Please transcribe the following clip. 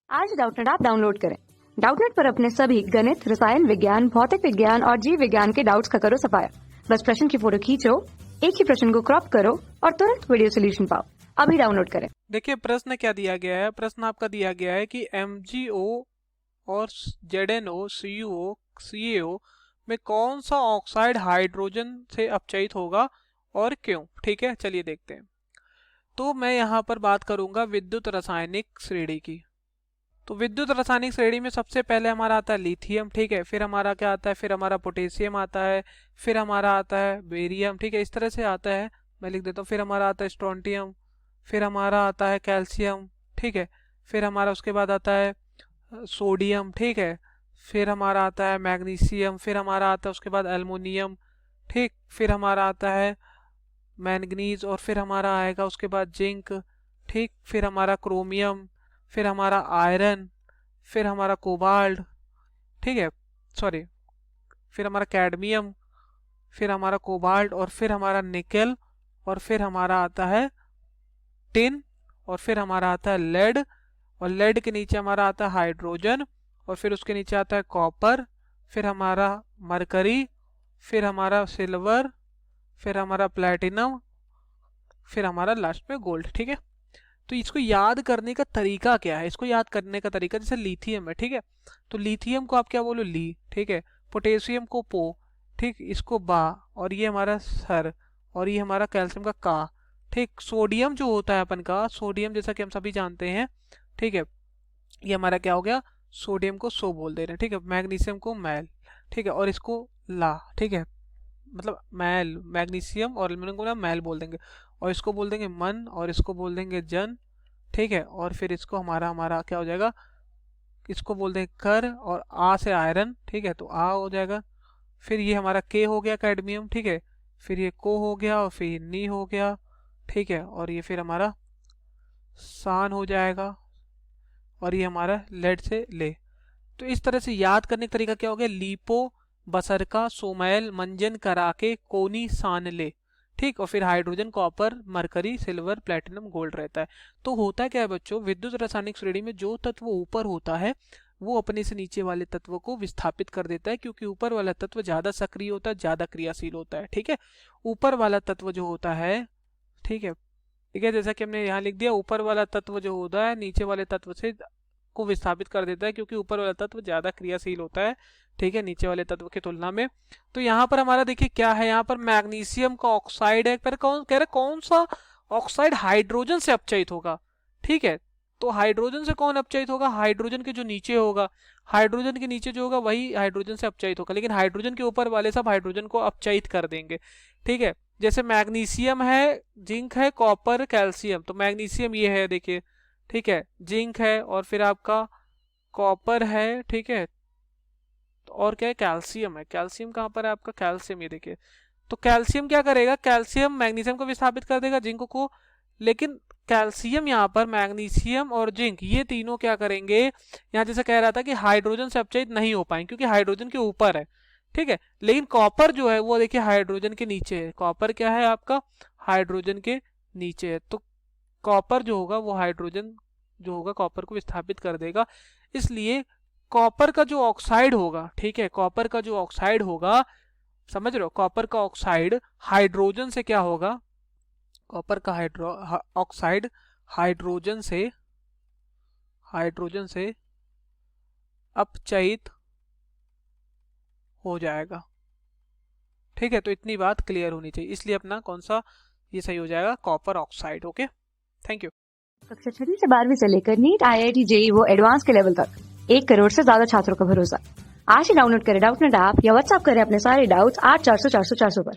आज Doubtnut app download करें। Doubtnut पर अपने सभी गणित, रसायन विज्ञान, भौतिक विज्ञान और जीव विज्ञान के डाउट्स का करो सफाया। बस प्रश्न की फोटो खींचो, एक ही प्रश्न को क्रॉप करो और तुरंत वीडियो सोल्यूशन पाओ। अभी डाउनलोड करें। देखिए प्रश्न क्या दिया गया है। प्रश्न आपका दिया गया है कि MgO और ZnO, CuO, CaO में कौन सा ऑक्साइड हाइड्रोजन से अपचयित होगा और क्यों। ठीक है, चलिए देखते हैं। तो मैं यहाँ पर बात करूंगा विद्युत रासायनिक श्रेणी की। तो विद्युत रासायनिक श्रेणी में सबसे पहले हमारा आता है लिथियम। ठीक है, फिर हमारा क्या आता है, फिर हमारा पोटेशियम आता है, फिर हमारा आता है बेरियम। ठीक है, इस तरह से आता है, मैं लिख देता हूँ। फिर हमारा आता है स्ट्रोंटियम, फिर हमारा आता है कैल्शियम। ठीक है, फिर हमारा उसके बाद आता है सोडियम। ठीक है, फिर हमारा आता है मैग्नीशियम, फिर हमारा आता है उसके बाद एल्युमिनियम। ठीक, फिर हमारा आता है मैंगनीज, और फिर हमारा आएगा उसके बाद जिंक। ठीक, फिर हमारा क्रोमियम, फिर हमारा आयरन, फिर हमारा कोबाल्ट। ठीक है, सॉरी, फिर हमारा कैडमियम, फिर हमारा कोबाल्ट, और फिर हमारा निकेल, और फिर हमारा आता है टिन, और फिर हमारा आता है लेड, और लेड के नीचे हमारा आता है हाइड्रोजन, और फिर उसके नीचे आता है कॉपर, फिर हमारा मरकरी, फिर हमारा सिल्वर, फिर हमारा प्लेटिनम, फिर हमारा लास्ट में गोल्ड। ठीक है, तो इसको याद करने का तरीका क्या है। इसको याद करने का तरीका जैसे लिथियम है। ठीक है, तो लिथियम को आप क्या बोलो, ली। ठीक है, पोटेशियम को पो। ठीक, इसको बा, और ये हमारा सर, और ये हमारा कैल्शियम का का। ठीक, सोडियम जो होता है अपन का, सोडियम जैसा कि हम सभी जानते हैं। ठीक है, ये हमारा क्या हो गया, सोडियम को सो बोल दे रहे हैं। ठीक है, मैग्नीशियम को मैल। ठीक है, और इसको ला। ठीक है, मतलब मैल, मैग्नीशियम और एल्युमिनियम को ना मैल बोल देंगे, और इसको बोल देंगे मन, और इसको बोल देंगे जन। ठीक है, और फिर इसको हमारा हमारा क्या हो जाएगा, इसको बोल देंगे कर, और आ से आयरन। ठीक है, तो आ हो जाएगा। फिर ये हमारा के हो गया कैडमियम। ठीक है, फिर ये को हो गया, और फिर नी हो गया। ठीक है, और ये फिर हमारा सान हो जाएगा, और ये हमारा लेड से ले। तो इस तरह से याद करने का तरीका क्या हो गया, लीपो बसरका सोमैल मंजन कराके कोनी सान ले। ठीक, और फिर hydrogen, copper, mercury, silver, platinum, gold रहता है। तो होता क्या है बच्चों, विद्युत रासायनिक श्रेणी में जो तत्व ऊपर होता है वो अपने से नीचे वाले तत्व को विस्थापित कर देता है, क्योंकि ऊपर वाला तत्व ज्यादा सक्रिय होता है, ज्यादा क्रियाशील होता है। ठीक है, ऊपर वाला तत्व जो होता है, ठीक है, ठीक है, जैसा कि हमने यहाँ लिख दिया, ऊपर वाला तत्व जो होता है नीचे वाले तत्व से को विस्थापित कर देता है, क्योंकि ऊपर वाला तत्व ज्यादा क्रियाशील होता है। ठीक है, नीचे वाले तत्व की तुलना में। तो यहाँ पर हमारा देखिए क्या है, यहाँ पर मैग्नीशियम का ऑक्साइड है। पर कौन कह रहे, कौन सा ऑक्साइड हाइड्रोजन से अपचयित होगा। ठीक है, तो हाइड्रोजन से कौन अपचयित होगा, हाइड्रोजन के जो नीचे होगा, हाइड्रोजन के नीचे जो होगा वही हाइड्रोजन से अपचयित होगा, लेकिन हाइड्रोजन के ऊपर वाले सब हाइड्रोजन को अपचयित कर देंगे। ठीक है, जैसे मैग्नीशियम है, जिंक है, कॉपर, कैल्शियम। तो मैग्नीशियम ये है देखिए, ठीक है, जिंक है, और फिर आपका कॉपर है। ठीक है, तो और क्या है, कैल्शियम है। कैल्शियम कहाँ पर है आपका, कैल्शियम ये देखिए। तो कैल्शियम क्या करेगा, कैल्शियम मैग्नीशियम को विस्थापित कर देगा, जिंक को। लेकिन कैल्शियम यहाँ पर, मैग्नीशियम और जिंक ये तीनों क्या करेंगे, यहाँ जैसे कह रहा था कि हाइड्रोजन से अपचयित नहीं हो पाएंगे, क्योंकि हाइड्रोजन के ऊपर है। ठीक है, लेकिन कॉपर जो है वो देखिए हाइड्रोजन के नीचे है। कॉपर क्या है आपका, हाइड्रोजन के नीचे है। तो कॉपर जो होगा वो हाइड्रोजन जो होगा कॉपर को विस्थापित कर देगा। इसलिए कॉपर का जो ऑक्साइड होगा, ठीक है, कॉपर का जो ऑक्साइड होगा, समझ रहे हो, कॉपर का ऑक्साइड हाइड्रोजन से क्या होगा, कॉपर का ऑक्साइड हाइड्रोजन से अपचयित हो जाएगा। ठीक है, तो इतनी बात क्लियर होनी चाहिए, इसलिए अपना कौन सा ये सही हो जाएगा, copper oxide. Okay, thank you. कक्षा 6 से 12वीं से लेकर नीट, IIT, JEE वो एडवांस के लेवल तक 1 करोड़ से ज्यादा छात्रों का भरोसा। आज ही डाउनलोड करें डाउटनेट ऐप या व्हाट्सएप करें अपने सारे डाउट्स 8400 400 400 पर।